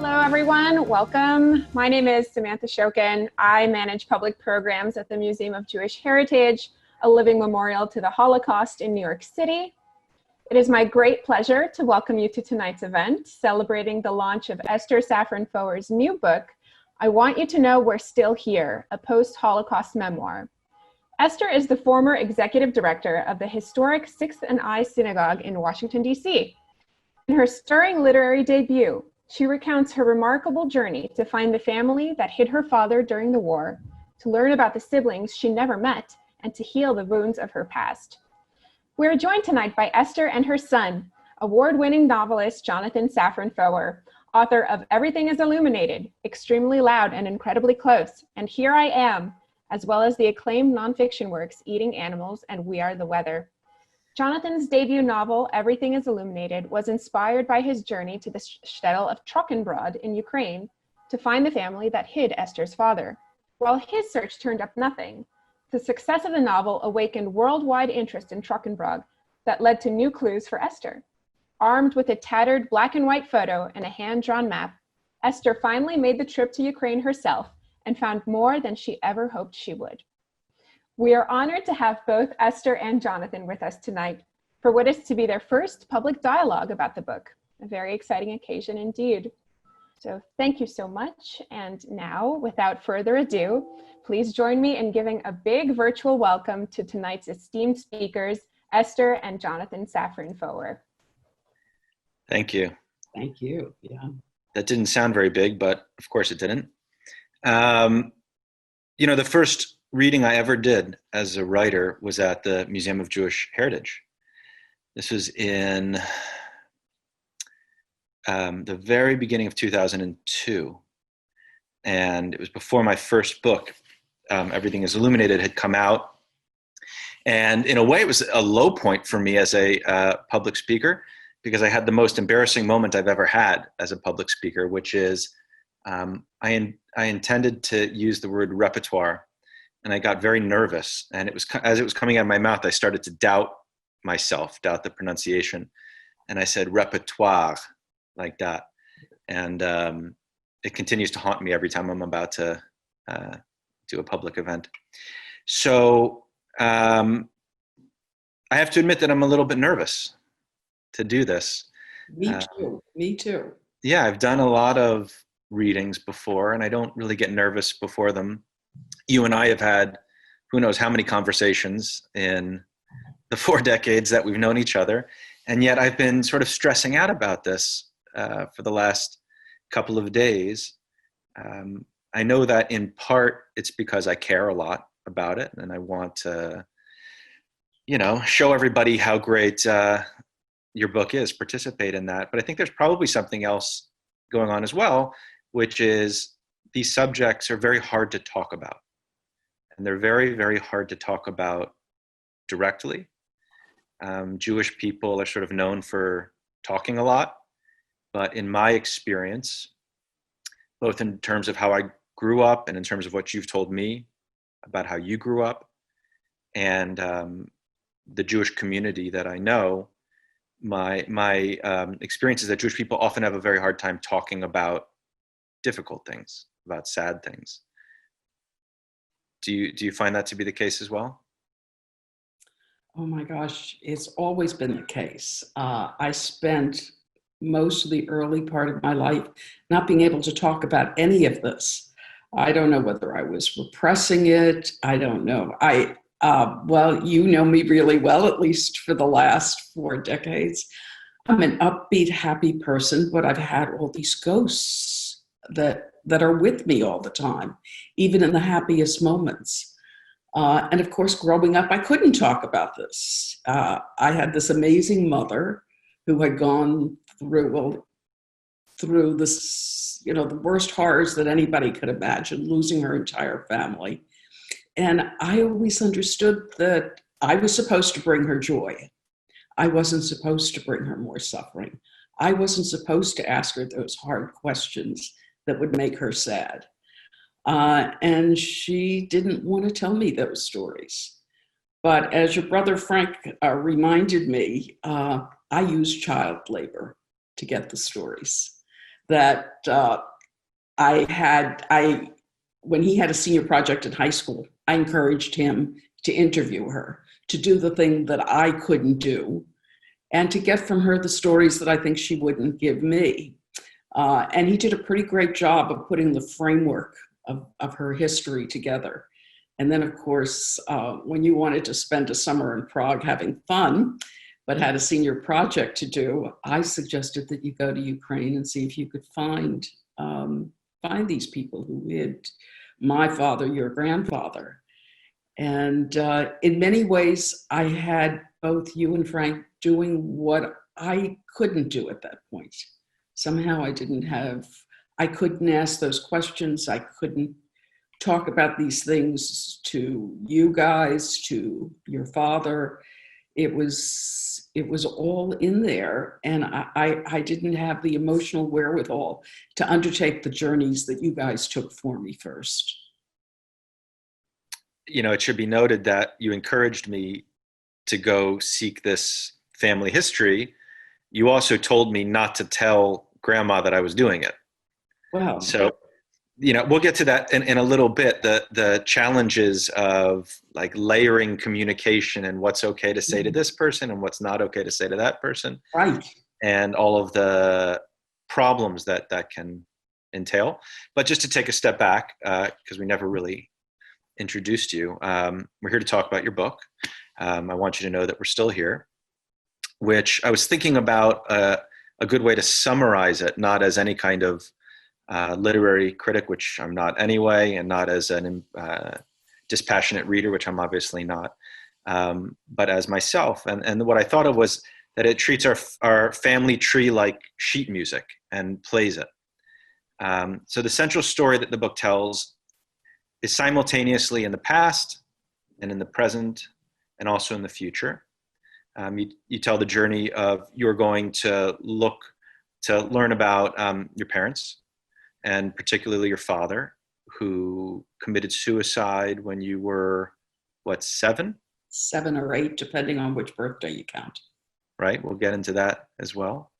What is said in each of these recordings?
Hello, everyone. Welcome. My name is Samantha Shokin. I manage public programs at the Museum of Jewish Heritage, a living memorial to the Holocaust in New York City. It is my great pleasure to welcome you to tonight's event, celebrating the launch of Esther Safran Foer's new book, I Want You to Know We're Still Here, a post-Holocaust memoir. Esther is the former executive director of the historic Sixth and I Synagogue in Washington, D.C. In her stirring literary debut, she recounts her remarkable journey to find the family that hid her father during the war, to learn about the siblings she never met, and to heal the wounds of her past. We are joined tonight by Esther and her son, award-winning novelist Jonathan Safran Foer, author of Everything is Illuminated, Extremely Loud and Incredibly Close, and Here I Am, as well as the acclaimed nonfiction works Eating Animals and We Are the Weather. Jonathan's debut novel, Everything is Illuminated, was inspired by his journey to the shtetl of Trochenbrod in Ukraine to find the family that hid Esther's father. While his search turned up nothing, the success of the novel awakened worldwide interest in Trochenbrod that led to new clues for Esther. Armed with a tattered black and white photo and a hand-drawn map, Esther finally made the trip to Ukraine herself and found more than she ever hoped she would. We are honored to have both Esther and Jonathan with us tonight for what is to be their first public dialogue about the book, a very exciting occasion indeed. So thank you so much. And now, without further ado, please join me in giving a big virtual welcome to tonight's esteemed speakers, Esther and Jonathan Safran Foer. Thank you. Thank you. Yeah. That didn't sound very big, but of course it didn't. The first reading I ever did as a writer was at the Museum of Jewish Heritage. This was in the very beginning of 2002. And it was before my first book, Everything is Illuminated, had come out. And in a way, it was a low point for me as a public speaker, because I had the most embarrassing moment I've ever had as a public speaker, which is I intended to use the word repertoire, and I got very nervous. And it was as it was coming out of my mouth, I started to doubt myself, doubt the pronunciation. And I said repertoire, like that. And it continues to haunt me every time I'm about to do a public event. So I have to admit that I'm a little bit nervous to do this. Me too. Yeah, I've done a lot of readings before, and I don't really get nervous before them. You and I have had who knows how many conversations in the 4 decades that we've known each other, and yet I've been sort of stressing out about this for the last couple of days. I know that in part it's because I care a lot about it, and I want to, show everybody how great your book is, participate in that. But I think there's probably something else going on as well, which is these subjects are very hard to talk about. And they're very, very hard to talk about directly. Jewish people are sort of known for talking a lot. But in my experience, both in terms of how I grew up and in terms of what you've told me about how you grew up, and the Jewish community that I know, my experience is that Jewish people often have a very hard time talking about difficult things, about sad things. Do you find that to be the case as well? Oh my gosh, it's always been the case. I spent most of the early part of my life not being able to talk about any of this. I don't know whether I was repressing it. I don't know. Well, you know me really well, at least for the last 4 decades. I'm an upbeat, happy person, but I've had all these ghosts that are with me all the time, even in the happiest moments. And of course, growing up, I couldn't talk about this. I had this amazing mother who had gone through this, the worst horrors that anybody could imagine, losing her entire family. And I always understood that I was supposed to bring her joy. I wasn't supposed to bring her more suffering. I wasn't supposed to ask her those hard questions that would make her sad. And she didn't want to tell me those stories. But as your brother Frank reminded me, I used child labor to get the stories. that when he had a senior project in high school, I encouraged him to interview her, to do the thing that I couldn't do, and to get from her the stories that I think she wouldn't give me. And he did a pretty great job of putting the framework of her history together. And then, of course, when you wanted to spend a summer in Prague having fun, but had a senior project to do, I suggested that you go to Ukraine and see if you could find these people who hid my father, your grandfather. And in many ways, I had both you and Frank doing what I couldn't do at that point. Somehow I couldn't ask those questions. I couldn't talk about these things to you guys, to your father. It was all in there, and I didn't have the emotional wherewithal to undertake the journeys that you guys took for me first. You know, it should be noted that you encouraged me to go seek this family history. You also told me not to tell grandma that I was doing it. Wow. So, you know, we'll get to that in a little bit, the challenges of like layering communication and what's okay to say to this person and what's not okay to say to that person. Right. And all of the problems that can entail. But just to take a step back, because we never really introduced you, we're here to talk about your book. I want you to know that we're still here, which I was thinking about a good way to summarize it, not as any kind of literary critic, which I'm not anyway, and not as an dispassionate reader, which I'm obviously not, but as myself. And what I thought of was that it treats our family tree like sheet music and plays it. So the central story that the book tells is simultaneously in the past and in the present and also in the future. You tell the journey of you're going to learn about your parents, and particularly your father, who committed suicide when you were, what, 7? 7 or 8, depending on which birthday you count. Right, we'll get into that as well.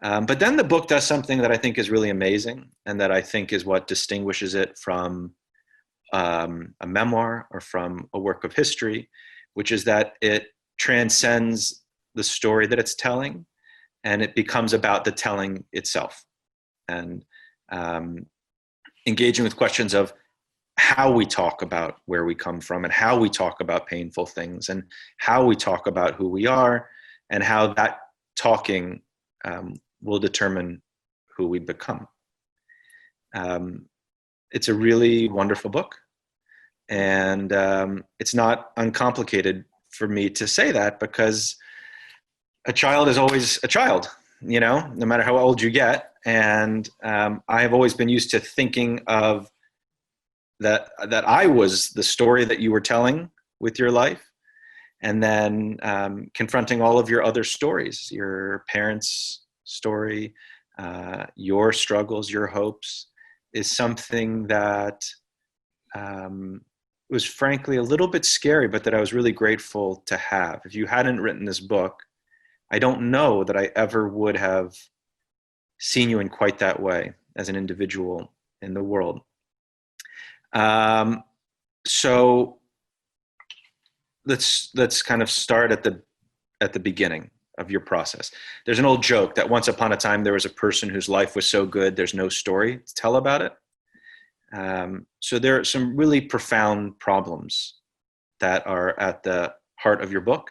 But then the book does something that I think is really amazing, and that I think is what distinguishes it from a memoir or from a work of history, which is that it transcends the story that it's telling, and it becomes about the telling itself, and engaging with questions of how we talk about where we come from, and how we talk about painful things, and how we talk about who we are, and how that talking will determine who we become. It's a really wonderful book, and it's not uncomplicated for me to say that, because a child is always a child, you know, no matter how old you get. And I have always been used to thinking of that I was the story that you were telling with your life, and then confronting all of your other stories, your parents' story, your struggles, your hopes, is something that was frankly a little bit scary, but that I was really grateful to have. If you hadn't written this book, I don't know that I ever would have seen you in quite that way as an individual in the world. So let's kind of start at the beginning of your process. There's an old joke that once upon a time there was a person whose life was so good there's no story to tell about it. So there are some really profound problems that are at the heart of your book.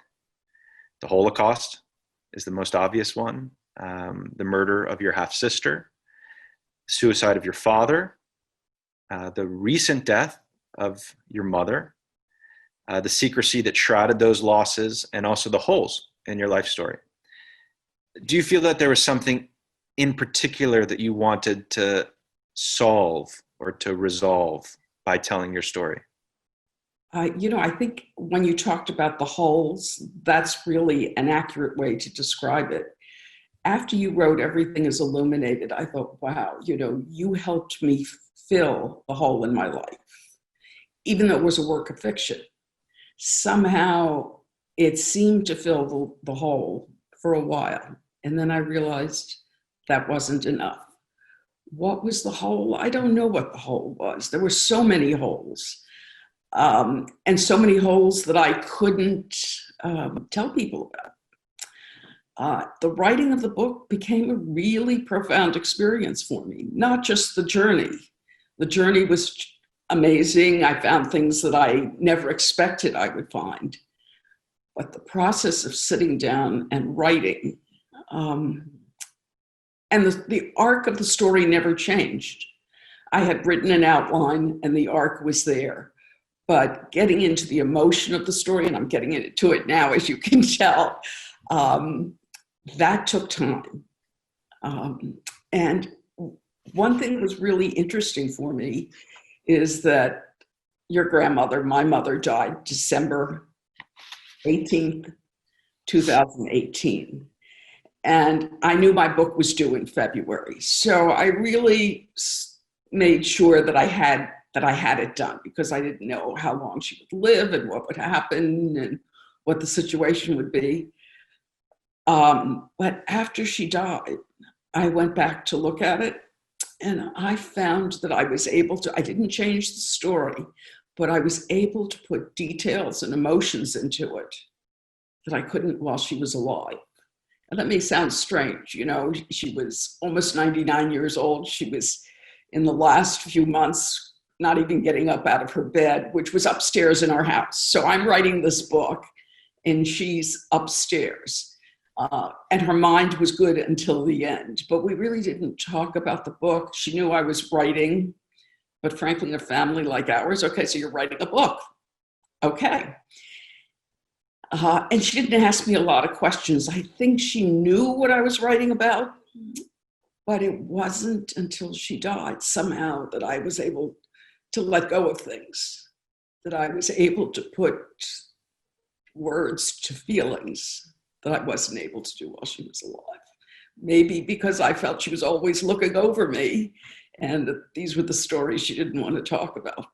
The Holocaust is the most obvious one. The murder of your half-sister, suicide of your father, the recent death of your mother, the secrecy that shrouded those losses, and also the holes in your life story. Do you feel that there was something in particular that you wanted to solve or to resolve by telling your story? I think when you talked about the holes, that's really an accurate way to describe it. After you wrote Everything is Illuminated, I thought, wow, you helped me fill the hole in my life. Even though it was a work of fiction, somehow it seemed to fill the hole for a while. And then I realized that wasn't enough. what was the hole? I don't know what the hole was. There were so many holes, and so many holes that I couldn't tell people about. The writing of the book became a really profound experience for me, not just the journey. The journey was amazing. I found things that I never expected I would find. But the process of sitting down and writing, and the arc of the story never changed. I had written an outline and the arc was there. But getting into the emotion of the story, and I'm getting into it now, as you can tell, that took time. And one thing that was really interesting for me is that your grandmother, my mother, died December 18th, 2018. And I knew my book was due in February. So I really made sure that I had it done, because I didn't know how long she would live and what would happen and what the situation would be. But after she died, I went back to look at it, and I found that I was able to, I didn't change the story, but I was able to put details and emotions into it that I couldn't while she was alive. And that may sound strange, you know, she was almost 99 years old. She was in the last few months not even getting up out of her bed, which was upstairs in our house. So I'm writing this book and she's upstairs. And her mind was good until the end, but we really didn't talk about the book. She knew I was writing, but frankly, in a family like ours, okay, so you're writing a book. Okay. And she didn't ask me a lot of questions. I think she knew what I was writing about, but it wasn't until she died somehow that I was able to let go of things, that I was able to put words to feelings that I wasn't able to do while she was alive. Maybe because I felt she was always looking over me, and that these were the stories she didn't want to talk about.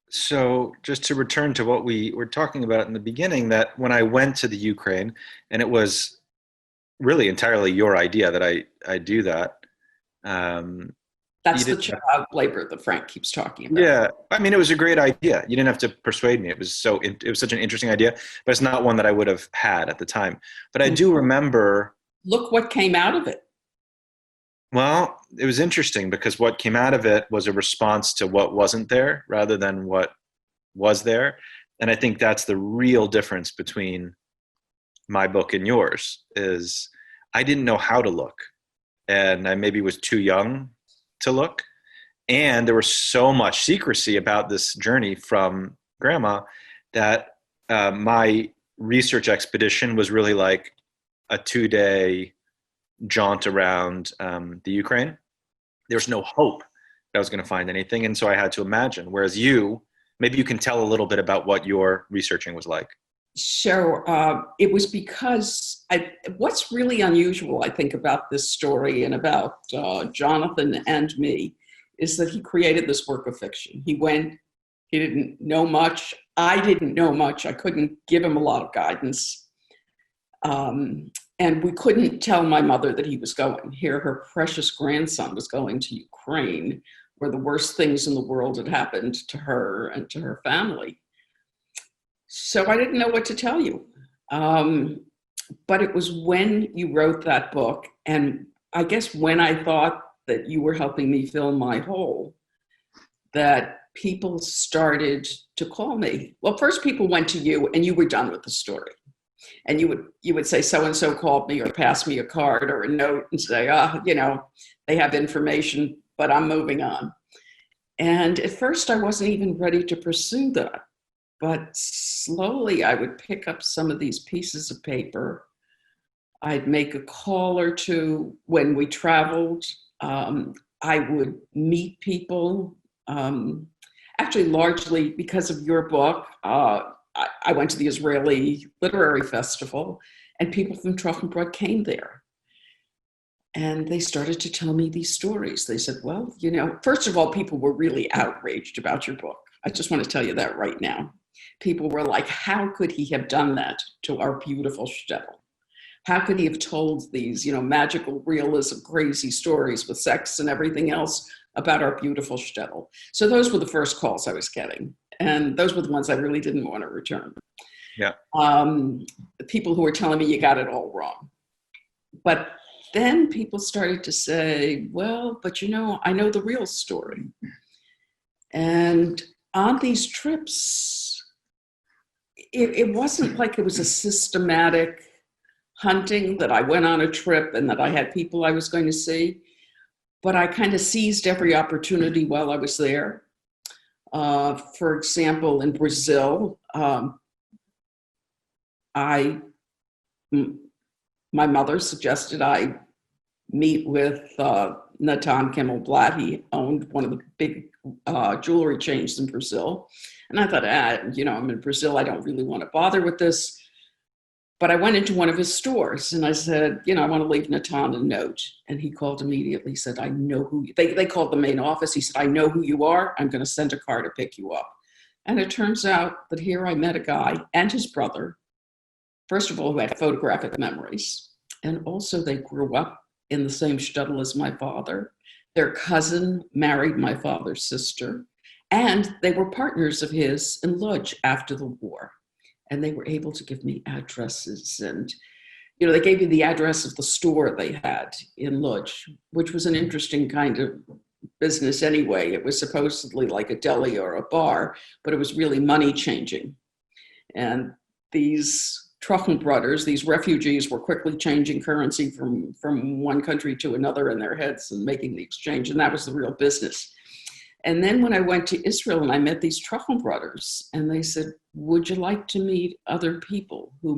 So just to return to what we were talking about in the beginning, that when I went to the Ukraine, and it was really entirely your idea that I do that. That's the child labor that Frank keeps talking about. Yeah, I mean, it was a great idea. You didn't have to persuade me. It was such an interesting idea, but it's not one that I would have had at the time. But I do remember. Look what came out of it. Well, it was interesting because what came out of it was a response to what wasn't there rather than what was there. And I think that's the real difference between my book and yours, is I didn't know how to look, and I maybe was too young to look. And there was so much secrecy about this journey from Grandma that my research expedition was really like a 2-day jaunt around the Ukraine. There's no hope that I was going to find anything. And so I had to imagine, whereas maybe you can tell a little bit about what your researching was like. So it was because what's really unusual, I think, about this story and about Jonathan and me is that he created this work of fiction. He didn't know much. I didn't know much. I couldn't give him a lot of guidance. And we couldn't tell my mother that he was going. Here, her precious grandson was going to Ukraine, where the worst things in the world had happened to her and to her family. So I didn't know what to tell you. But it was when you wrote that book, and I guess when I thought that you were helping me fill my hole, that people started to call me. Well, first people went to you and you were done with the story. And you would say, so-and-so called me, or pass me a card or a note and say, they have information, but I'm moving on. And at first I wasn't even ready to pursue that. But slowly I would pick up some of these pieces of paper. I'd make a call or two when we traveled. I would meet people. Actually, largely because of your book, I went to the Israeli Literary Festival, and people from Trochenbrod came there. And they started to tell me these stories. They said, well, first of all, people were really outraged about your book. I just want to tell you that right now. People were like, how could he have done that to our beautiful shtetl? How could he have told these, magical realism, crazy stories with sex and everything else about our beautiful shtetl? So those were the first calls I was getting. And those were the ones I really didn't want to return. Yeah. The people who were telling me you got it all wrong. But then people started to say, well, but I know the real story. And on these trips, it wasn't like it was a systematic hunting that I went on a trip and that I had people I was going to see, but I kind of seized every opportunity while I was there. For example, in Brazil, my mother suggested I meet with Natan Kimmelblatt. He owned one of the big jewelry chains in Brazil. And I thought, I'm in Brazil, I don't really want to bother with this. But I went into one of his stores and I said, I want to leave Natan a note. And he called immediately. He said, I know who they called the main office. He said, I know who you are. I'm going to send a car to pick you up. And it turns out that here I met a guy and his brother, first of all, who had photographic memories. And also they grew up in the same shtetl as my father. Their cousin married my father's sister. And they were partners of his in Lodz after the war. And they were able to give me addresses. And, they gave me the address of the store they had in Lodz, which was an interesting kind of business anyway. It was supposedly like a deli or a bar, but it was really money changing. And these Truchen brothers, these refugees, were quickly changing currency from one country to another in their heads and making the exchange. And that was the real business. And then when I went to Israel and I met these Truchen brothers, and they said, would you like to meet other people who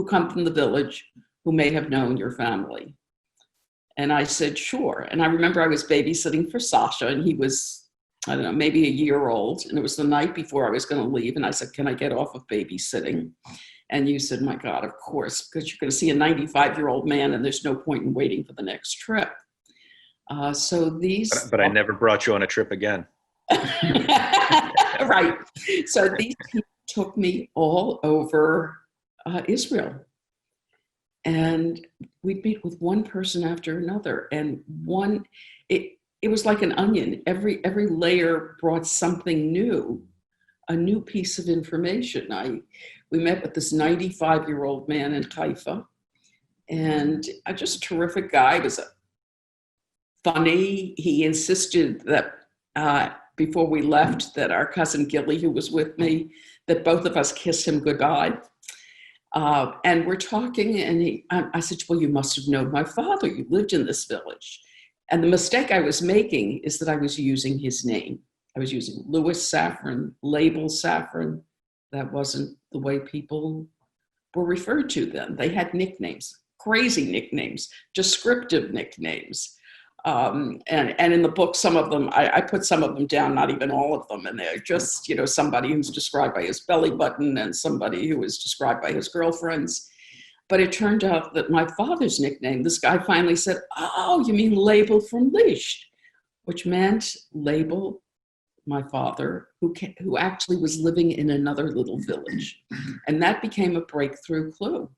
come from the village, who may have known your family? And I said, sure. And I remember I was babysitting for Sasha, and he was, I don't know, maybe a year old. And it was the night before I was going to leave. And I said, can I get off of babysitting? And you said, my God, of course, because you're going to see a 95-year-old man and there's no point in waiting for the next trip. But I never brought you on a trip again. Right. So these people took me all over Israel. And we'd meet with one person after another. And it was like an onion. Every layer brought something new, a new piece of information. We met with this 95-year-old man in Haifa. And just a terrific guy. He was funny. He insisted that before we left, that our cousin Gilly, who was with me, that both of us kiss him goodbye. And we're talking, and I said, well, you must have known my father. You lived in this village. And the mistake I was making is that I was using his name. I was using Louis Safran, label Safran. That wasn't the way people were referred to then. They had nicknames, crazy nicknames, descriptive nicknames. And in the book, some of them, I put some of them down, not even all of them. And they're just, somebody who's described by his belly button and somebody who was described by his girlfriends. But it turned out that my father's nickname, this guy finally said, oh, you mean Label from Lisht, which meant Label, my father, who actually was living in another little village. And that became a breakthrough clue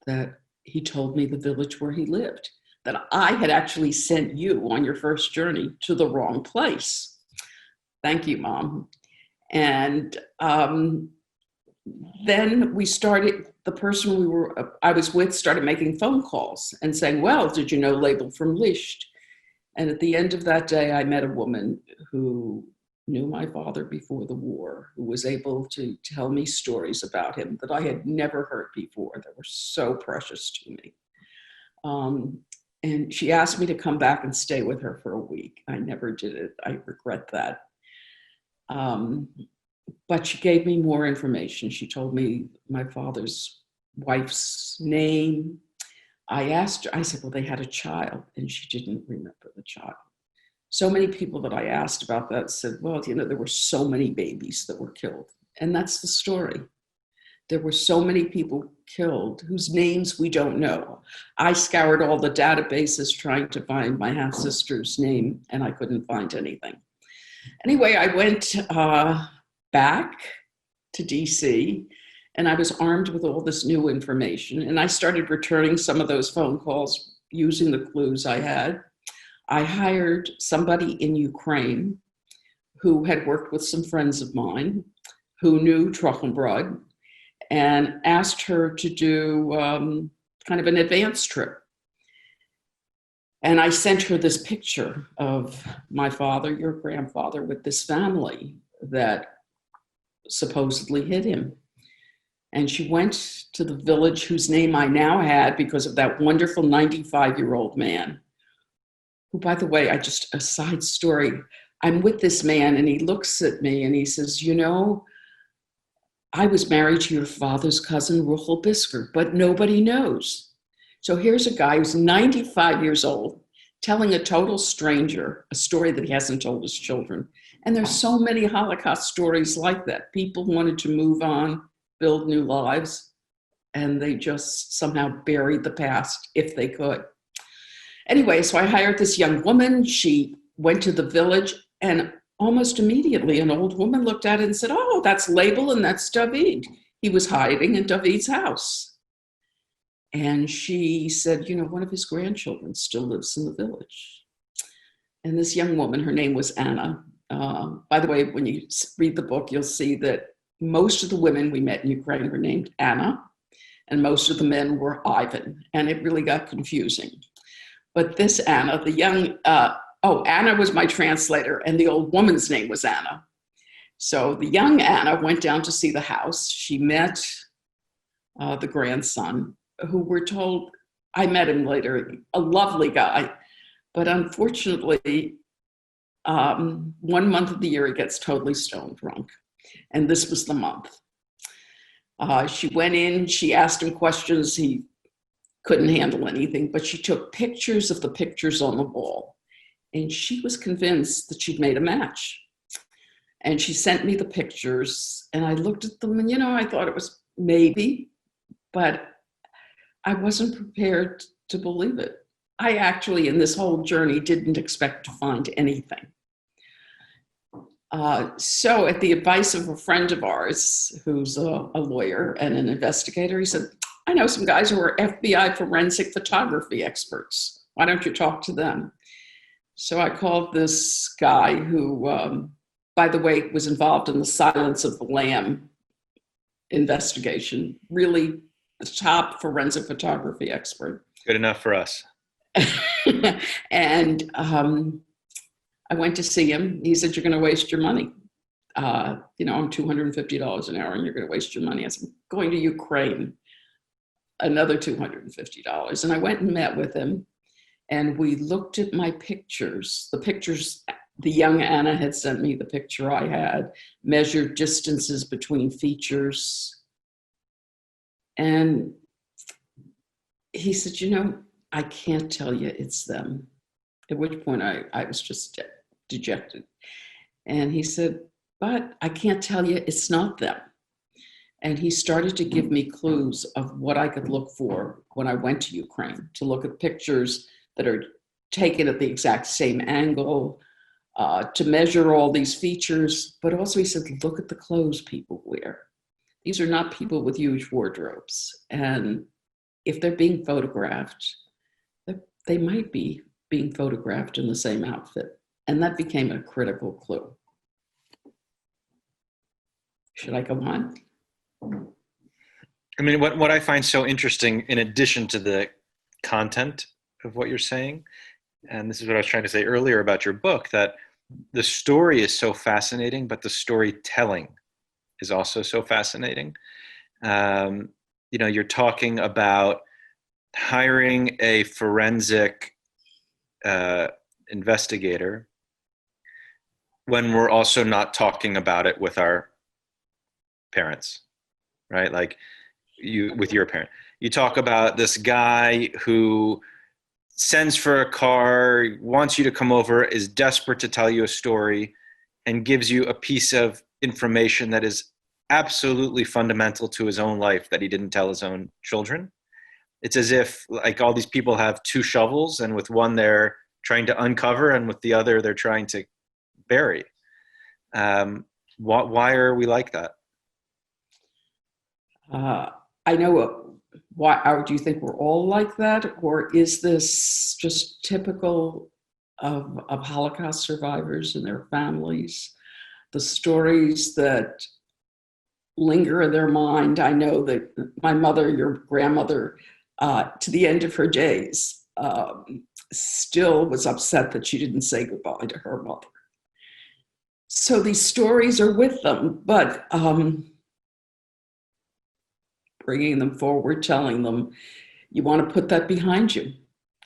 that he told me the village where he lived, that I had actually sent you on your first journey to the wrong place. Thank you, Mom. And then the person I was with started making phone calls and saying, well, did you know Label from Lisht? And at the end of that day, I met a woman who knew my father before the war, who was able to tell me stories about him that I had never heard before that were so precious to me. And she asked me to come back and stay with her for a week. I never did it. I regret that. But she gave me more information. She told me my father's wife's name. I asked her, I said, well, they had a child, and she didn't remember the child. So many people that I asked about that said, well, there were so many babies that were killed. And that's the story. There were so many people killed whose names we don't know. I scoured all the databases trying to find my half-sister's name, and I couldn't find anything. Anyway, I went back to DC, And I was armed with all this new information. And I started returning some of those phone calls using the clues I had. I hired somebody in Ukraine who had worked with some friends of mine who knew Trochenbrod, and asked her to do kind of an advance trip. And I sent her this picture of my father, your grandfather, with this family that supposedly hid him. And she went to the village whose name I now had because of that wonderful 95-year-old man, who, by the way, a side story, I'm with this man and he looks at me and he says, you know, I was married to your father's cousin, Ruchel Bisker, but nobody knows. So here's a guy who's 95 years old telling a total stranger a story that he hasn't told his children. And there's so many Holocaust stories like that. People wanted to move on, build new lives, and they just somehow buried the past if they could. Anyway, so I hired this young woman. She went to the village, and almost immediately an old woman looked at it and said, oh, that's Label and that's David. He was hiding in David's house. And she said, you know, one of his grandchildren still lives in the village. And this young woman, her name was Anna. By the way, when you read the book, you'll see that most of the women we met in Ukraine were named Anna, and most of the men were Ivan. And it really got confusing. But this Anna, the young, Anna was my translator, and the old woman's name was Anna. So the young Anna went down to see the house. She met the grandson, who we're told, I met him later, a lovely guy. But unfortunately, 1 month of the year, he gets totally stone drunk. And this was the month. She went in, she asked him questions. He couldn't handle anything, but she took pictures of the pictures on the wall. And she was convinced that she'd made a match. And she sent me the pictures, and I looked at them, and, you know, I thought it was maybe, but I wasn't prepared to believe it. I actually, in this whole journey, didn't expect to find anything. So at the advice of a friend of ours, who's a lawyer and an investigator, he said, I know some guys who are FBI forensic photography experts. Why don't you talk to them? So I called this guy who, by the way, was involved in the Silence of the Lamb investigation, really the top forensic photography expert. Good enough for us. And I went to see him. He said, you're going to waste your money. You know, I'm $250 an hour and you're going to waste your money. I said, I'm going to Ukraine, another $250. And I went and met with him. And we looked at my pictures, the young Anna had sent me the picture I had, measured distances between features. And he said, you know, I can't tell you it's them. At which point I was just dejected. And he said, but I can't tell you it's not them. And he started to give me clues of what I could look for when I went to Ukraine, to look at pictures that are taken at the exact same angle, to measure all these features. But also he said, look at the clothes people wear. These are not people with huge wardrobes. And if they're being photographed, they might be being photographed in the same outfit. And that became a critical clue. Should I go on? I mean, what I find so interesting, in addition to the content of what you're saying, and this is what I was trying to say earlier about your book, that the story is so fascinating, but the storytelling is also so fascinating. You know, you're talking about hiring a forensic investigator when we're also not talking about it with our parents, right? Like with your parent. You talk about this guy who sends for a car, wants you to come over, is desperate to tell you a story, and gives you a piece of information that is absolutely fundamental to his own life that he didn't tell his own children. It's as if like all these people have two shovels, and with one they're trying to uncover, and with the other they're trying to bury. Why are we like that? I know why. Do you think we're all like that, or is this just typical of Holocaust survivors and their families? The stories that linger in their mind. I know that my mother, your grandmother, to the end of her days, still was upset that she didn't say goodbye to her mother. So these stories are with them, but bringing them forward, telling them, you want to put that behind you.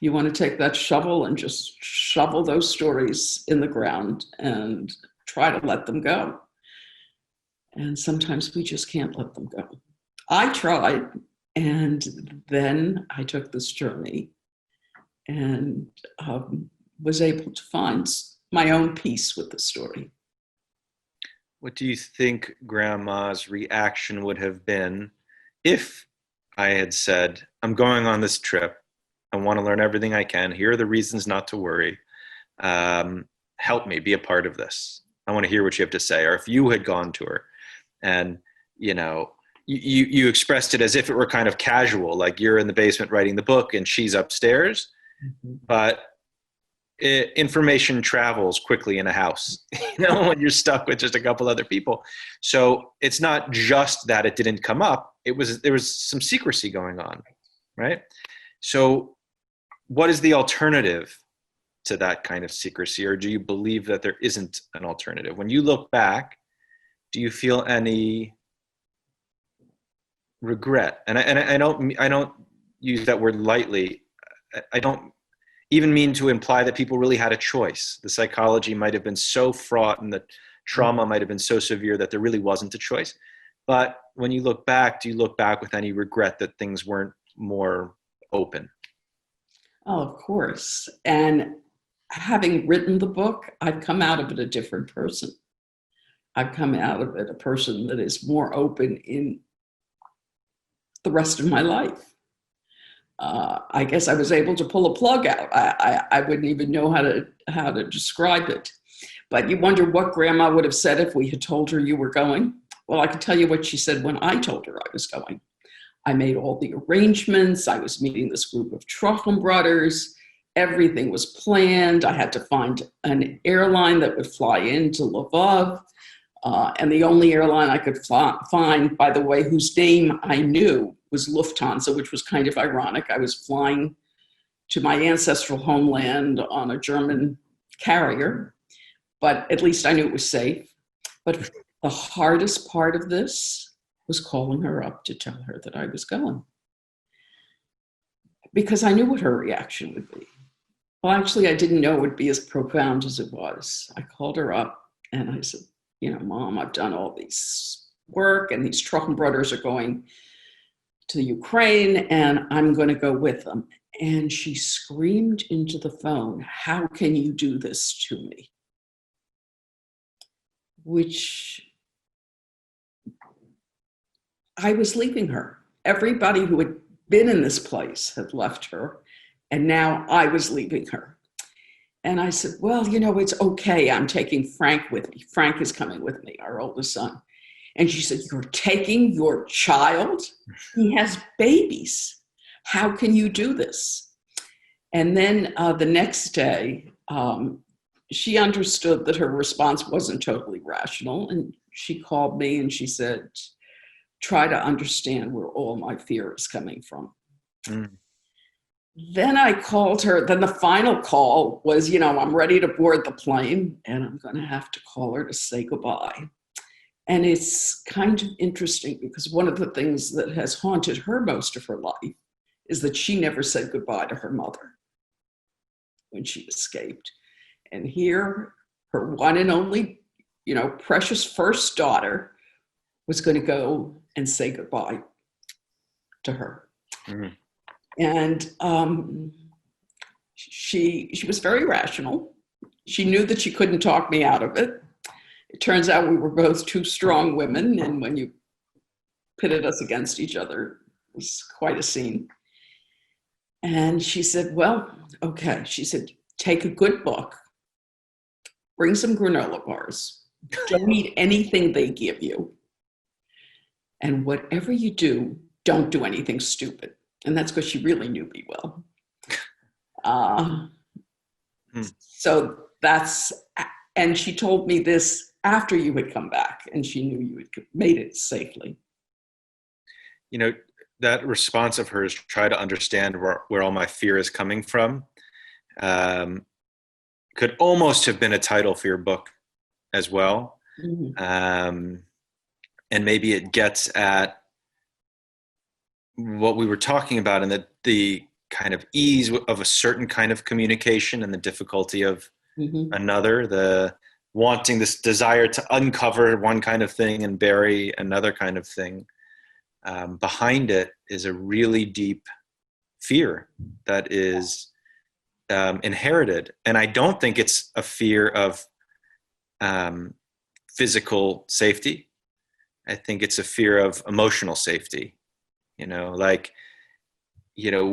You want to take that shovel and just shovel those stories in the ground and try to let them go. And sometimes we just can't let them go. I tried, and then I took this journey and was able to find my own peace with the story. What do you think Grandma's reaction would have been if I had said, I'm going on this trip. I want to learn everything I can. Here are the reasons not to worry. Help me be a part of this. I want to hear what you have to say. Or if you had gone to her and, you expressed it as if it were kind of casual, like you're in the basement writing the book and she's upstairs. Mm-hmm. But information travels quickly in a house, when you're stuck with just a couple other people. So it's not just that it didn't come up. There was some secrecy going on, right? So what is the alternative to that kind of secrecy? Or do you believe that there isn't an alternative? When you look back, do you feel any regret? And I don't use that word lightly. I don't even mean to imply that people really had a choice. The psychology might have been so fraught and the trauma might have been so severe that there really wasn't a choice. But when you look back, do you look back with any regret that things weren't more open? Oh, of course. And having written the book, I've come out of it a different person. I've come out of it a person that is more open in the rest of my life. I guess I was able to pull a plug out. I wouldn't even know how to describe it. But you wonder what Grandma would have said if we had told her you were going. Well, I can tell you what she said when I told her I was going. I made all the arrangements. I was meeting this group of Truckham brothers. Everything was planned. I had to find an airline that would fly into Lvov. And the only airline I could find, by the way, whose name I knew, was Lufthansa, which was kind of ironic. I was flying to my ancestral homeland on a German carrier, but at least I knew it was safe. But the hardest part of this was calling her up to tell her that I was going, because I knew what her reaction would be. Well, actually, I didn't know it would be as profound as it was. I called her up and I said, Mom, I've done all these work and these Truckham brothers are going to Ukraine and I'm going to go with them. And she screamed into the phone, how can you do this to me? Which I was leaving her. Everybody who had been in this place had left her, and now I was leaving her. And I said, well, it's okay. I'm taking Frank with me. Frank is coming with me, our oldest son. And she said, you're taking your child? He has babies. How can you do this? And then the next day, she understood that her response wasn't totally rational. And she called me and she said, try to understand where all my fear is coming from. Mm. Then I called her. Then the final call was, I'm ready to board the plane and I'm going to have to call her to say goodbye. And it's kind of interesting because one of the things that has haunted her most of her life is that she never said goodbye to her mother when she escaped. And here, her one and only, precious first daughter was going to go and say goodbye to her. Mm-hmm. And she was very rational. She knew that she couldn't talk me out of it. It turns out we were both two strong women, and when you pitted us against each other, it was quite a scene. And she said, well, okay. She said, take a good book, bring some granola bars, don't eat anything they give you, And whatever you do, don't do anything stupid. And that's because she really knew me well. So that's, and she told me this after you had come back, and she knew you had made it safely. You know, that response of hers, try to understand where all my fear is coming from, could almost have been a title for your book as well. And maybe it gets at what we were talking about, and the kind of ease of a certain kind of communication and the difficulty of another, the wanting, this desire to uncover one kind of thing and bury another kind of thing. Behind it is a really deep fear that is inherited. And I don't think it's a fear of physical safety. I think it's a fear of emotional safety. You know, like, you know,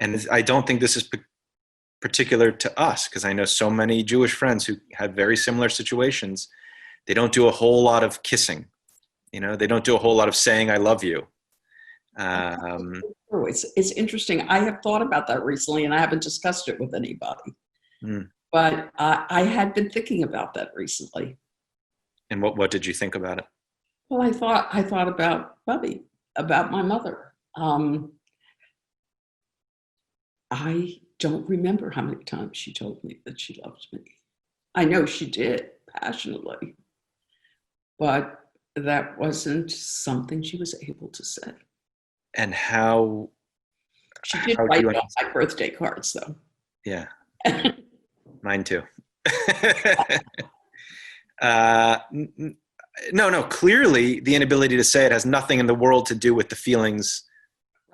and I don't think this is particular to us, because I know so many Jewish friends who have very similar situations. They don't do a whole lot of kissing. You know, they don't do a whole lot of saying, I love you. It's interesting. I have thought about that recently, and I haven't discussed it with anybody. But I had been thinking about that recently. And what did you think about it? Well, I thought about Bubby, about my mother. I don't remember how many times she told me that she loved me. I know she did, passionately, but that wasn't something she was able to say. And how she did write on my birthday cards, though. Yeah, mine too. No, clearly the inability to say it has nothing in the world to do with the feelings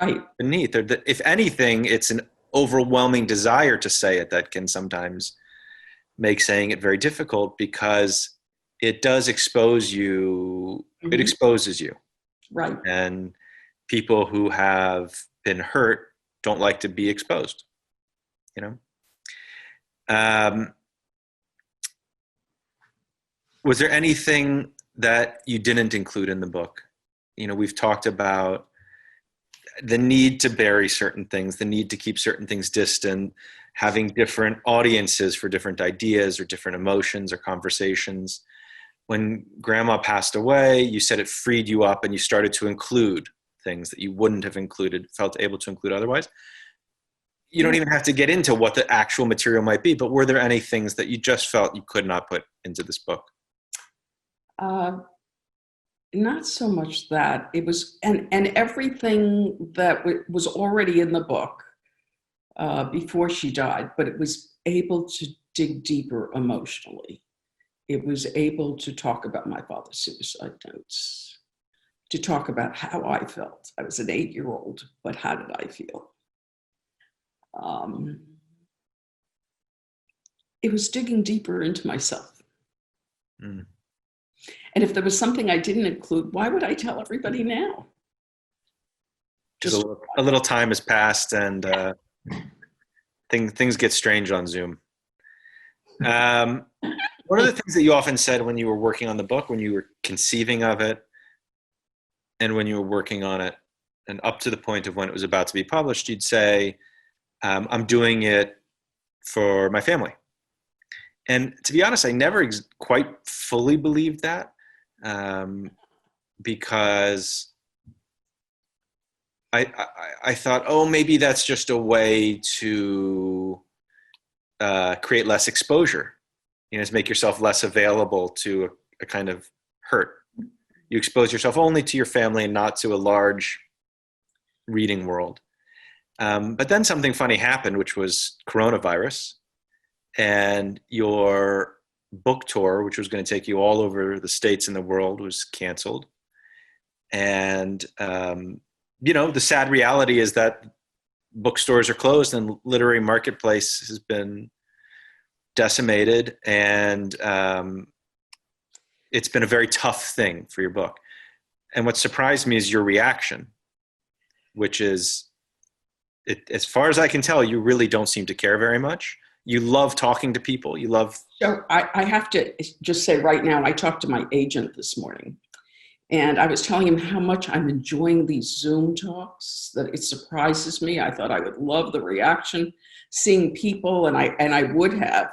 right beneath. Or if anything, it's an overwhelming desire to say it that can sometimes make saying it very difficult, because it does expose you. It exposes you. Right. And people who have been hurt don't like to be exposed, you know? Was there anything that you didn't include in the book? You know, we've talked about the need to bury certain things, the need to keep certain things distant, having different audiences for different ideas or different emotions or conversations. When Grandma passed away, you said it freed you up and you started to include things that you wouldn't have included, felt able to include otherwise. You don't even have to get into what the actual material might be, but were there any things that you just felt you could not put into this book? Not so much that. It was, and everything that was already in the book before she died, but it was able to dig deeper emotionally. It was able to talk about my father's suicide notes, to talk about how I felt. I was an 8-year-old, but how did I feel? It was digging deeper into myself. And if there was something I didn't include, why would I tell everybody now? Just a little time has passed, and things get strange on Zoom. One of the things that you often said when you were working on the book, when you were conceiving of it, and when you were working on it, and up to the point of when it was about to be published, you'd say, I'm doing it for my family. And to be honest, I never quite fully believed that, because I thought, oh, maybe that's just a way to create less exposure, you know, to make yourself less available to a kind of hurt. You expose yourself only to your family and not to a large reading world. But then something funny happened, which was coronavirus, and your book tour, which was going to take you all over the states and the world, was canceled. And, you know, the sad reality is that bookstores are closed and literary marketplace has been decimated. And it's been a very tough thing for your book. And what surprised me is your reaction, which is, as far as I can tell, you really don't seem to care very much. You love talking to people. You love. So I have to just say right now, I talked to my agent this morning, And I was telling him how much I'm enjoying these Zoom talks, that it surprises me. I thought I would love the reaction, seeing people, and I would have,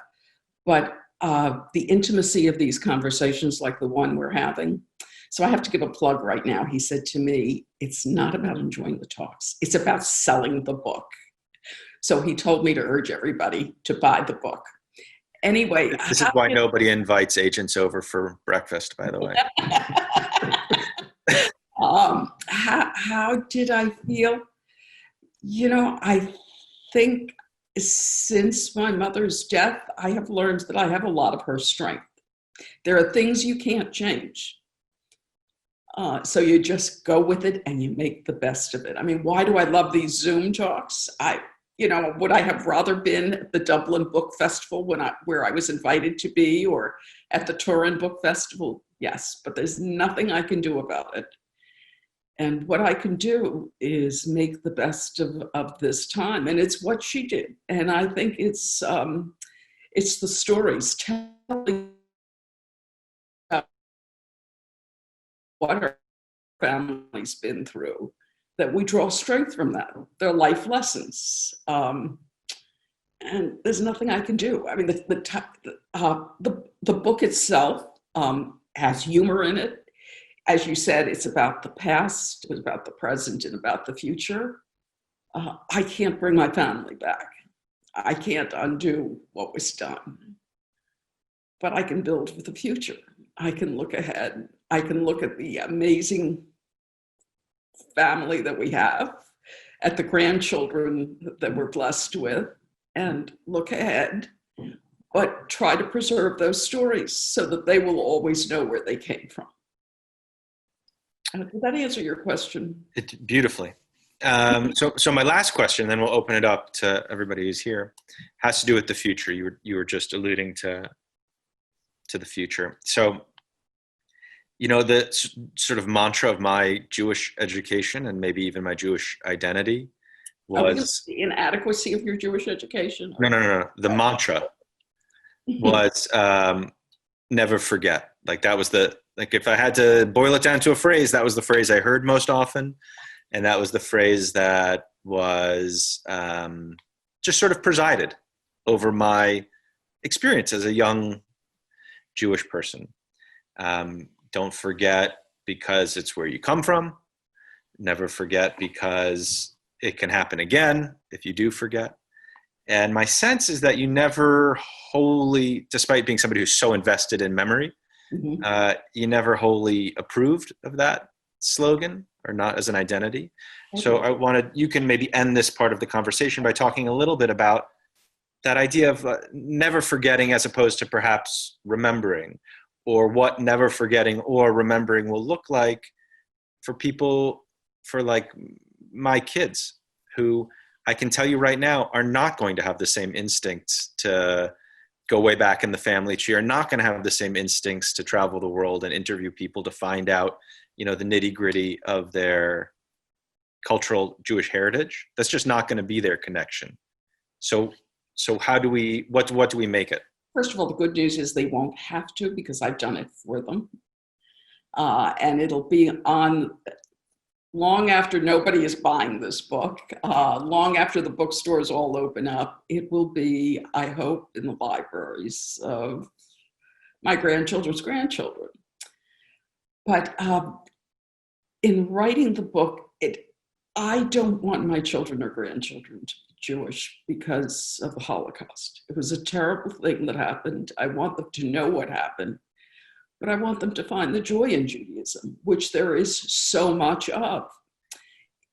but the intimacy of these conversations like the one we're having. So I have to give a plug right now. He said to me, it's not about enjoying the talks, it's about selling the book. So he told me to urge everybody to buy the book. Anyway. This is why nobody invites agents over for breakfast, by the way. How did I feel? I think since my mother's death, I have learned that I have a lot of her strength. There are things you can't change. So you just go with it and you make the best of it. I mean, why do I love these Zoom talks? Would I have rather been at the Dublin Book Festival where I was invited to be, or at the Turin Book Festival? Yes, but there's nothing I can do about it. And what I can do is make the best of this time. And it's what she did. And I think it's the stories telling what her family's been through, that we draw strength from that. They're life lessons. And there's nothing I can do. I mean, the book itself has humor in it. As you said, it's about the past, it's about the present, and about the future. I can't bring my family back. I can't undo what was done. But I can build for the future. I can look ahead. I can look at the amazing family that we have, at the grandchildren that we're blessed with, and look ahead, but try to preserve those stories so that they will always know where they came from. Did that answer your question? Beautifully. So my last question, then we'll open it up to everybody who's here, has to do with the future. You were just alluding to the future. So, the sort of mantra of my Jewish education and maybe even my Jewish identity was the inadequacy of your Jewish education. No. The mantra was never forget. Like that was if I had to boil it down to a phrase, that was the phrase I heard most often. And that was the phrase that was just sort of presided over my experience as a young Jewish person. Don't forget because it's where you come from. Never forget because it can happen again if you do forget. And my sense is that you never wholly, despite being somebody who's so invested in memory, you never wholly approved of that slogan, or not as an identity. Okay. So you can maybe end this part of the conversation by talking a little bit about that idea of never forgetting as opposed to perhaps remembering, or what never forgetting or remembering will look like for people, for like my kids, who I can tell you right now are not going to have the same instincts to go way back in the family tree, are not going to have the same instincts to travel the world and interview people to find out, the nitty-gritty of their cultural Jewish heritage. That's just not going to be their connection. So how do we, what do we make it? First of all, the good news is they won't have to, because I've done it for them. And it'll be on long after nobody is buying this book, long after the bookstores all open up. It will be, I hope, in the libraries of my grandchildren's grandchildren. But in writing the book, I don't want my children or grandchildren to be Jewish because of the Holocaust. It was a terrible thing that happened. I want them to know what happened, but I want them to find the joy in Judaism, which there is so much of.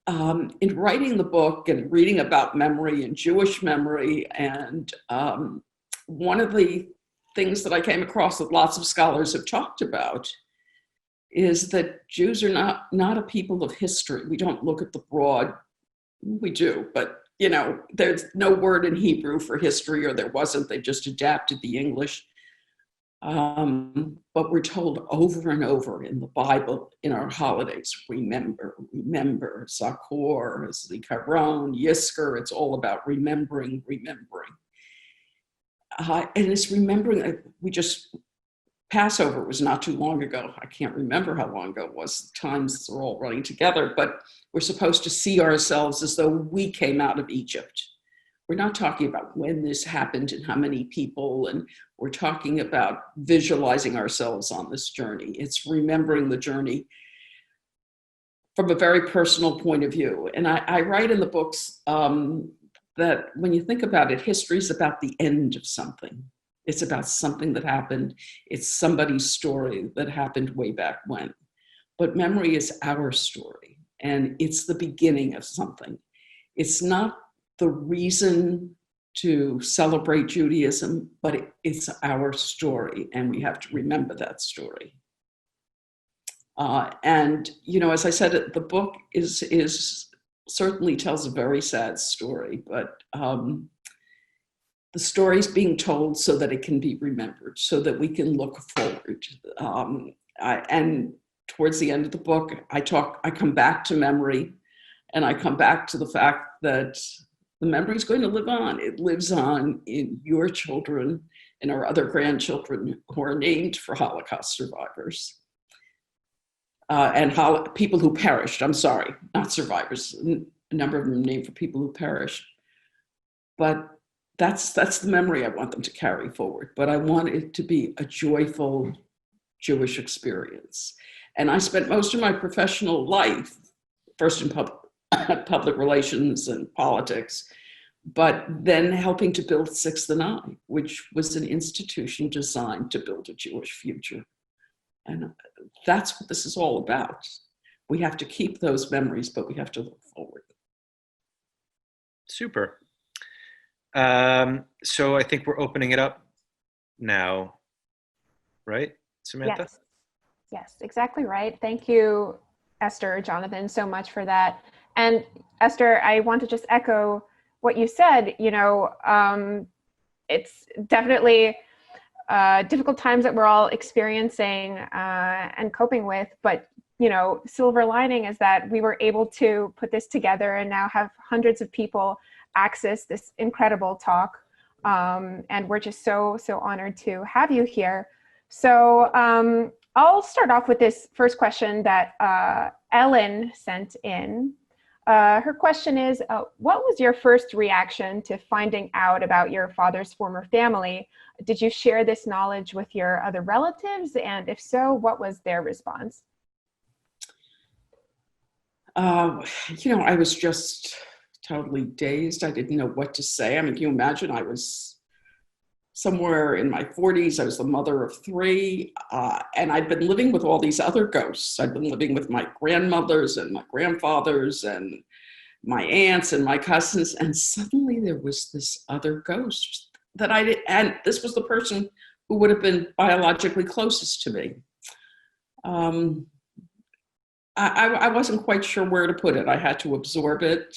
In writing the book and reading about memory and Jewish memory, and one of the things that I came across that lots of scholars have talked about is that Jews are not a people of history. We don't look at the broad, we do, but there's no word in Hebrew for history, or there wasn't, they just adapted the English. But we're told over and over in the Bible, in our holidays, remember, Zakor, Zikaron, Yisker, it's all about remembering. And it's remembering, we just Passover was not too long ago. I can't remember how long ago it was. Times are all running together, but we're supposed to see ourselves as though we came out of Egypt. We're not talking about when this happened and how many people, and we're talking about visualizing ourselves on this journey. It's remembering the journey from a very personal point of view. And I write in the books that when you think about it, history is about the end of something. It's about something that happened. It's somebody's story that happened way back when. But memory is our story, and it's the beginning of something. It's not the reason to celebrate Judaism, but it's our story, and we have to remember that story. And, you know, as I said, the book is certainly tells a very sad story, but the story's being told so that it can be remembered, so that we can look forward. And towards the end of the book, I come back to memory, and I come back to the fact that the memory is going to live on. It lives on in your children and our other grandchildren who are named for Holocaust survivors. And people who perished, I'm sorry, not survivors. A number of them named for people who perished. But that's the memory I want them to carry forward. But I want it to be a joyful Jewish experience. And I spent most of my professional life, first in public relations and politics, but then helping to build Sixth and I, which was an institution designed to build a Jewish future. And that's what this is all about. We have to keep those memories, but we have to look forward. Super. So I think we're opening it up now, right, Samantha? Yes, exactly right. Thank you, Esther, Jonathan, so much for that. And Esther, I want to just echo what you said. You know, it's definitely difficult times that we're all experiencing and coping with, but you know, silver lining is that we were able to put this together and now have hundreds of people access this incredible talk, and we're just so honored to have you here. So I'll start off with this first question that Ellen sent in. Her question is, what was your first reaction to finding out about your father's former family? Did you share this knowledge with your other relatives? And if so, what was their response? You know, I was just totally dazed. I didn't know what to say. I mean, can you imagine? I was somewhere in my 40s. I was the mother of three, and I'd been living with all these other ghosts. I'd been living with my grandmothers and my grandfathers and my aunts and my cousins, and suddenly there was this other ghost that and this was the person who would have been biologically closest to me. I wasn't quite sure where to put it. I had to absorb it.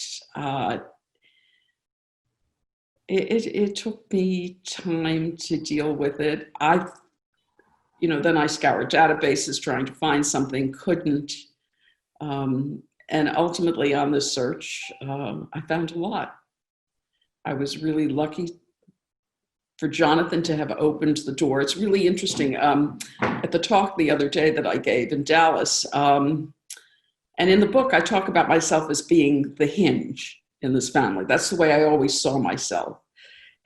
It took me time to deal with it. Then I scoured databases trying to find something, couldn't. And ultimately on this search, I found a lot. I was really lucky for Jonathan to have opened the door. It's really interesting. At the talk the other day that I gave in Dallas, and in the book, I talk about myself as being the hinge in this family. That's the way I always saw myself,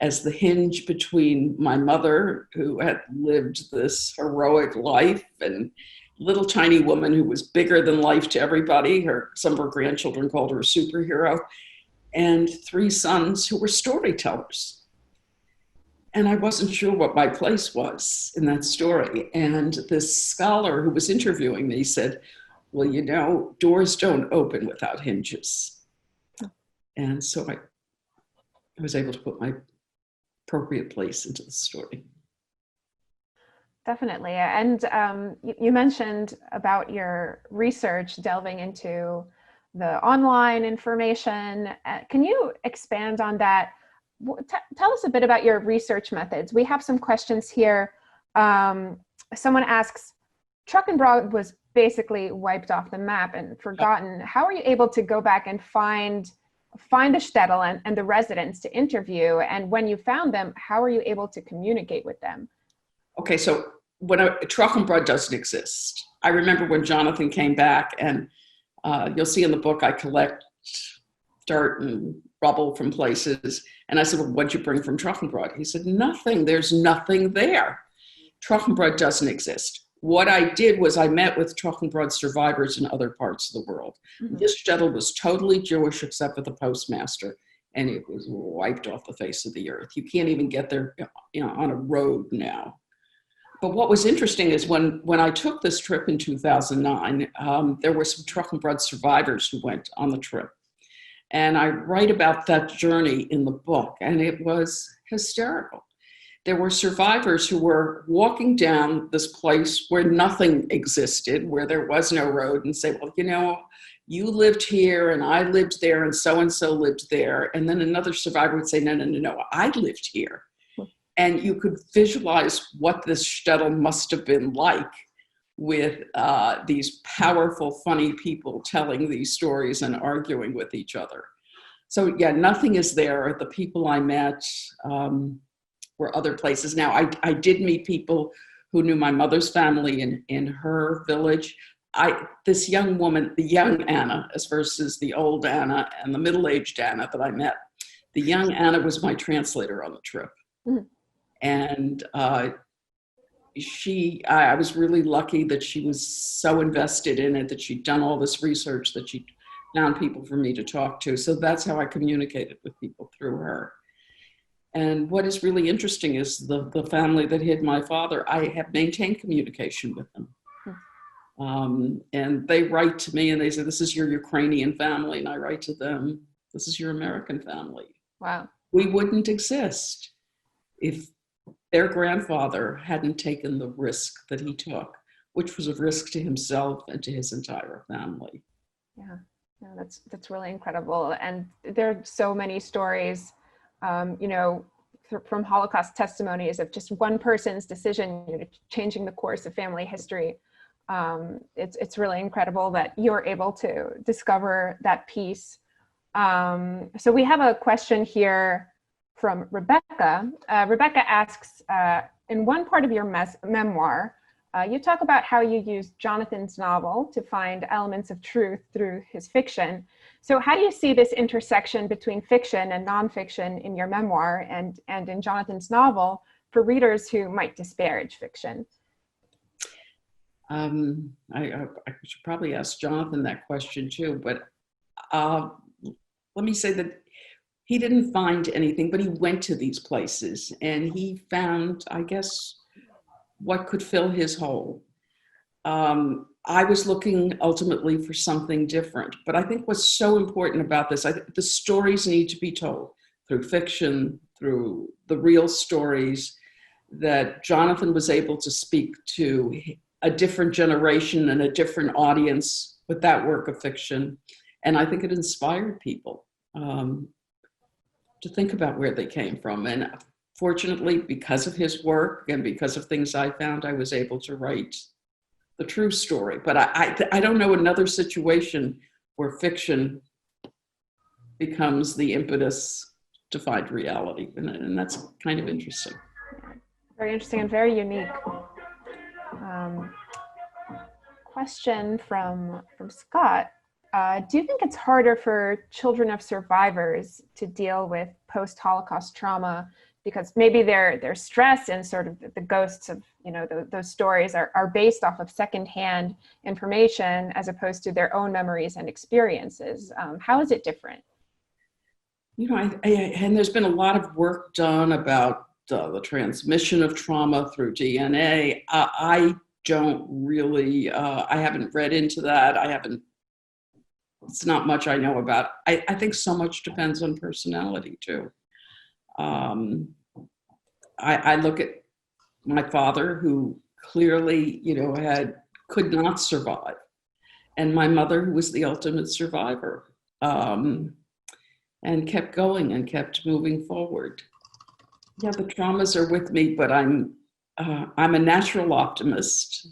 as the hinge between my mother, who had lived this heroic life, and little tiny woman who was bigger than life to everybody. Some of her grandchildren called her a superhero, and three sons who were storytellers. And I wasn't sure what my place was in that story. And this scholar who was interviewing me said, well, you know, doors don't open without hinges. And so I was able to put my appropriate place into the story. Definitely. And you mentioned about your research delving into the online information. Can you expand on that? Tell us a bit about your research methods. We have some questions here. Someone asks, Trockenbrod was basically wiped off the map and forgotten. How are you able to go back and find the shtetl and the residents to interview? And when you found them, how are you able to communicate with them? Okay, so Trockenbrod doesn't exist. I remember when Jonathan came back, and you'll see in the book I collect dirt and rubble from places. And I said, well, what'd you bring from Trockenbrod? He said, nothing. There's nothing there. Trockenbrod doesn't exist. What I did was I met with Trockenbrod survivors in other parts of the world. Mm-hmm. This shtetl was totally Jewish except for the postmaster, and it was wiped off the face of the earth. You can't even get there, on a road now. But what was interesting is when I took this trip in 2009, there were some Trockenbrod survivors who went on the trip. And I write about that journey in the book, and it was hysterical. There were survivors who were walking down this place where nothing existed, where there was no road, and say, well, you lived here and I lived there and so lived there. And then another survivor would say, no, I lived here. And you could visualize what this shtetl must have been like with these powerful, funny people telling these stories and arguing with each other. So yeah, nothing is there. The people I met were other places. Now, I did meet people who knew my mother's family in her village. This young woman, the young Anna, as versus the old Anna and the middle-aged Anna that I met, the young Anna was my translator on the trip. Mm-hmm. And I was really lucky that she was so invested in it, that she'd done all this research, that she found people for me to talk to. So that's how I communicated with people, through her. And what is really interesting is the family that hid my father, I have maintained communication with them. And they write to me and they say, this is your Ukrainian family. And I write to them, this is your American family. Wow. We wouldn't exist if their grandfather hadn't taken the risk that he took, which was a risk to himself and to his entire family. Yeah, that's really incredible. And there are so many stories, from Holocaust testimonies of just one person's decision, changing the course of family history. It's really incredible that you're able to discover that piece. So we have a question here from Rebecca. Rebecca asks, in one part of your memoir, you talk about how you used Jonathan's novel to find elements of truth through his fiction. So how do you see this intersection between fiction and nonfiction in your memoir and in Jonathan's novel for readers who might disparage fiction? I should probably ask Jonathan that question too, but let me say that he didn't find anything, but he went to these places and he found, I guess, what could fill his hole. I was looking ultimately for something different, but I think what's so important about this, the stories need to be told through fiction, through the real stories, that Jonathan was able to speak to a different generation and a different audience with that work of fiction. And I think it inspired people to think about where they came from. And fortunately, because of his work and because of things I found, I was able to write the true story. But I don't know another situation where fiction becomes the impetus to find reality. And that's kind of interesting. Very interesting and very unique. Question from Scott. Do you think it's harder for children of survivors to deal with post-Holocaust trauma because maybe their stress and sort of the ghosts of those stories are based off of secondhand information as opposed to their own memories and experiences? How is it different? And there's been a lot of work done about the transmission of trauma through DNA. I don't really, I haven't read into that. It's not much I know about. I think so much depends on personality too. I look at my father, who clearly, could not survive, and my mother, who was the ultimate survivor, and kept going and kept moving forward. Yeah, the traumas are with me, but I'm a natural optimist.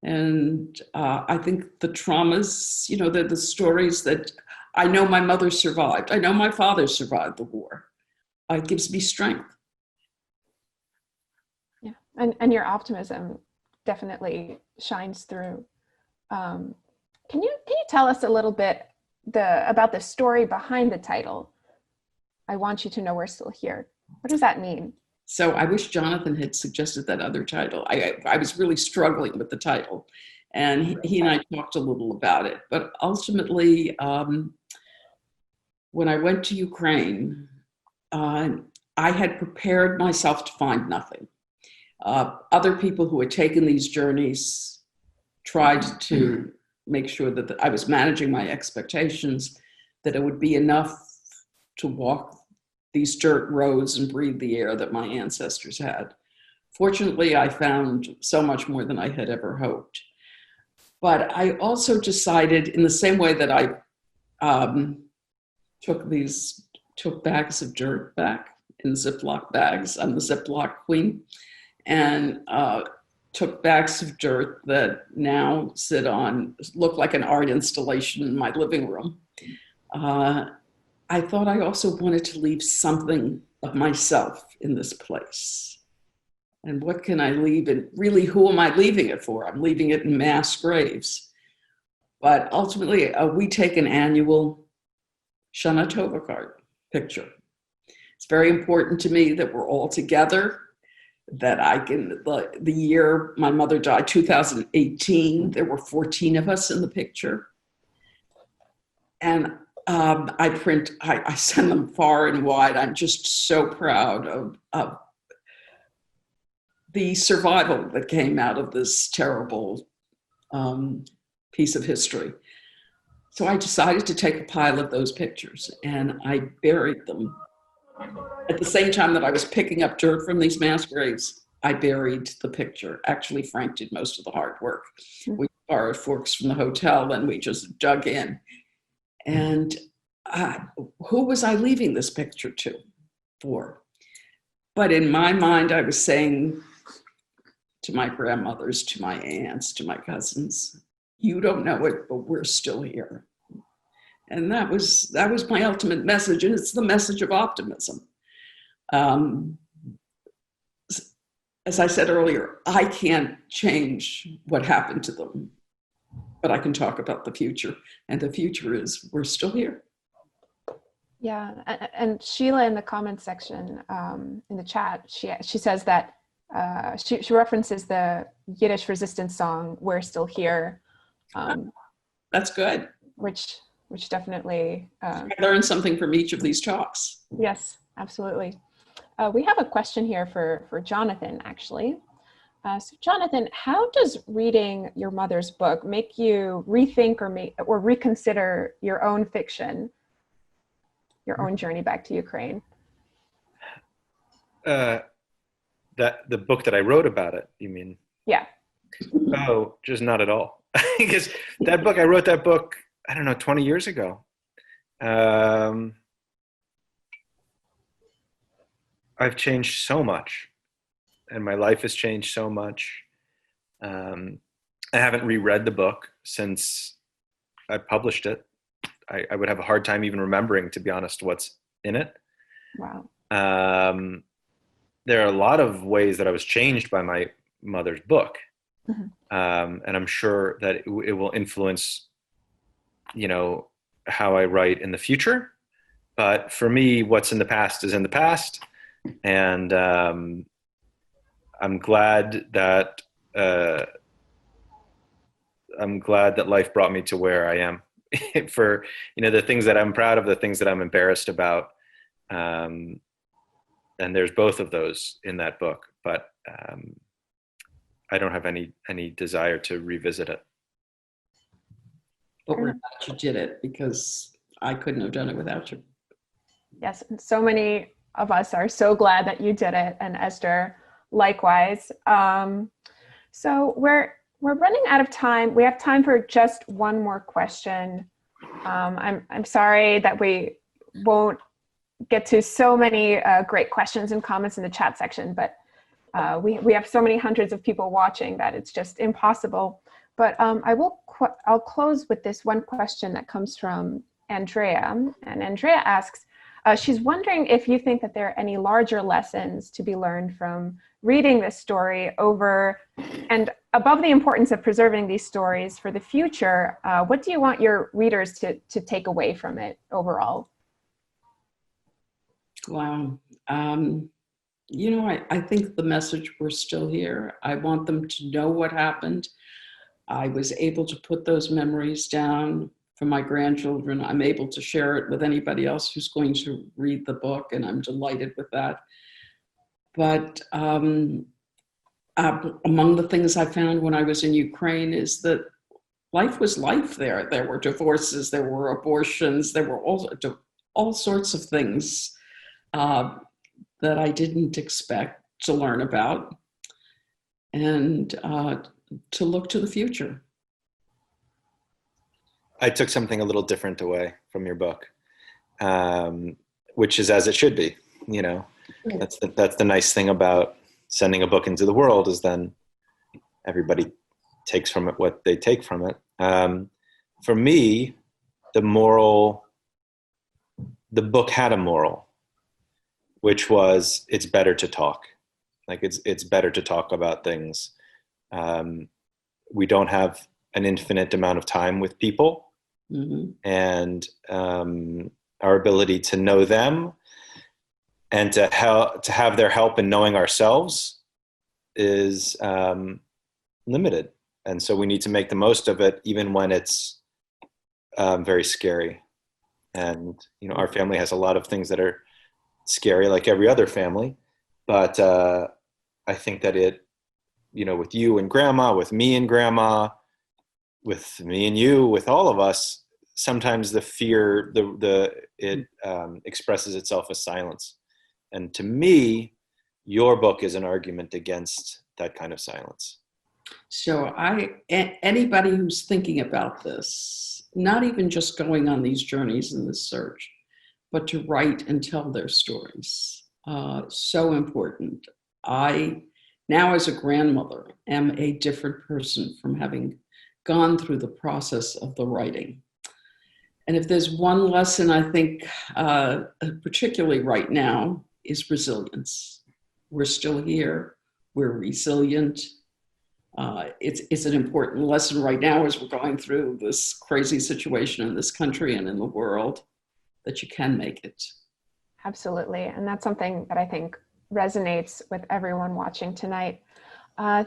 And I think the traumas, the stories that I know my mother survived. I know my father survived the war. It gives me strength. And your optimism definitely shines through. Can you tell us a little bit about the story behind the title? I want you to know we're still here. What does that mean? So I wish Jonathan had suggested that other title. I was really struggling with the title, and he and I talked a little about it. But ultimately, when I went to Ukraine, I had prepared myself to find nothing. Other people who had taken these journeys tried to make sure that I was managing my expectations, that it would be enough to walk these dirt roads and breathe the air that my ancestors had. Fortunately, I found so much more than I had ever hoped. But I also decided, in the same way that I took bags of dirt back in Ziploc bags, I'm the Ziploc queen, and took bags of dirt that now look like an art installation in my living room. I thought I also wanted to leave something of myself in this place. And what can I leave? And really, who am I leaving it for? I'm leaving it in mass graves. But ultimately, we take an annual Shana Tova card picture. It's very important to me that we're all together, that I can, the year my mother died, 2018, there were 14 of us in the picture. And I send them far and wide. I'm just so proud of the survival that came out of this terrible piece of history. So I decided to take a pile of those pictures and I buried them. At the same time that I was picking up dirt from these mass graves, I buried the picture. Actually, Frank did most of the hard work. We borrowed forks from the hotel and we just dug in. And who was I leaving this picture for? But in my mind, I was saying to my grandmothers, to my aunts, to my cousins, you don't know it, but we're still here. And that was my ultimate message, and it's the message of optimism. As I said earlier, I can't change what happened to them, but I can talk about the future, and the future is we're still here. Yeah, and Sheila in the comments section, in the chat, she says that she references the Yiddish resistance song "We're Still Here." That's good. Which definitely I learned something from each of these talks. Yes, absolutely. We have a question here for Jonathan, actually. So Jonathan, how does reading your mother's book make you rethink or reconsider your own fiction, your own journey back to Ukraine? That the book that I wrote about it, you mean? Yeah. Oh, just not at all. Because I wrote that book, I don't know, 20 years ago. I've changed so much and my life has changed so much. I haven't reread the book since I published it. I would have a hard time even remembering, to be honest, what's in it. Wow. There are a lot of ways that I was changed by my mother's book. Mm-hmm. And I'm sure that it will influence, how I write in the future. But for me, what's in the past is in the past. And I'm glad that life brought me to where I am for, the things that I'm proud of, the things that I'm embarrassed about. And there's both of those in that book, but I don't have any desire to revisit it. But we're glad you did it, because I couldn't have done it without you. Yes, and so many of us are so glad that you did it, and Esther, likewise. So we're running out of time. We have time for just one more question. I'm sorry that we won't get to so many great questions and comments in the chat section, but we have so many hundreds of people watching that it's just impossible. But I'll close with this one question that comes from Andrea. And Andrea asks, she's wondering if you think that there are any larger lessons to be learned from reading this story over and above the importance of preserving these stories for the future, what do you want your readers to take away from it overall? Wow. I think the message, we're still here. I want them to know what happened. I was able to put those memories down for my grandchildren. I'm able to share it with anybody else who's going to read the book, and I'm delighted with that. But among the things I found when I was in Ukraine is that life was life there. There were divorces, there were abortions, there were all sorts of things that I didn't expect to learn about, and to look to the future. I took something a little different away from your book, which is as it should be. You know, that's the nice thing about sending a book into the world, is then everybody takes from it what they take from it. For me, the book had a moral, which was, it's better to talk. Like it's better to talk about things. We don't have an infinite amount of time with people, and our ability to know them and to have their help in knowing ourselves is limited. And so we need to make the most of it, even when it's very scary. And, you know, our family has a lot of things that are scary, like every other family. But I think that it, you know, with you and grandma, with me and grandma, with me and you, with all of us, sometimes the fear, it expresses itself as silence. And to me, your book is an argument against that kind of silence. So anybody who's thinking about this, not even just going on these journeys in this search, but to write and tell their stories, so important. I, now as a grandmother, am a different person from having gone through the process of the writing. And if there's one lesson I think, particularly right now, is resilience. We're still here, we're resilient. It's an important lesson right now as we're going through this crazy situation in this country and in the world, that you can make it. Absolutely. And that's something that I think resonates with everyone watching tonight.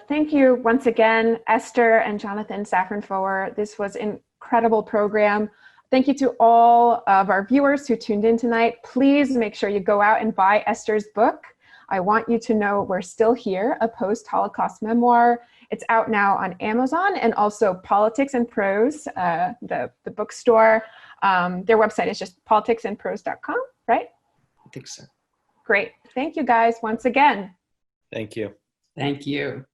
Thank you once again, Esther and Jonathan Safran Foer. This was an incredible program. Thank you to all of our viewers who tuned in tonight. Please make sure you go out and buy Esther's book, I Want You to Know We're Still Here, a post-Holocaust memoir. It's out now on Amazon and also Politics and Prose, the bookstore. Their website is just politicsandprose.com, right? I think so. Great. Thank you guys once again. Thank you. Thank you.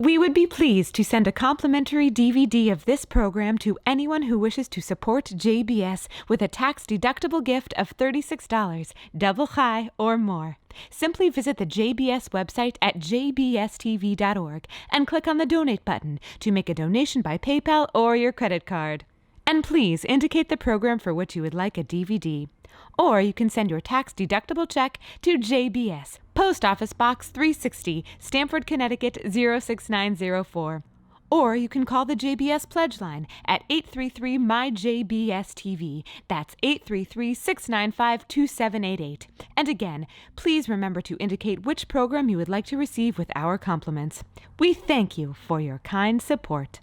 We would be pleased to send a complimentary DVD of this program to anyone who wishes to support JBS with a tax-deductible gift of $36, double high or more. Simply visit the JBS website at jbstv.org and click on the Donate button to make a donation by PayPal or your credit card. And please indicate the program for which you would like a DVD. Or you can send your tax-deductible check to JBS, Post Office Box 360, Stamford, Connecticut 06904. Or you can call the JBS Pledge Line at 833-MY-JBS-TV. That's 833-695-2788. And again, please remember to indicate which program you would like to receive with our compliments. We thank you for your kind support.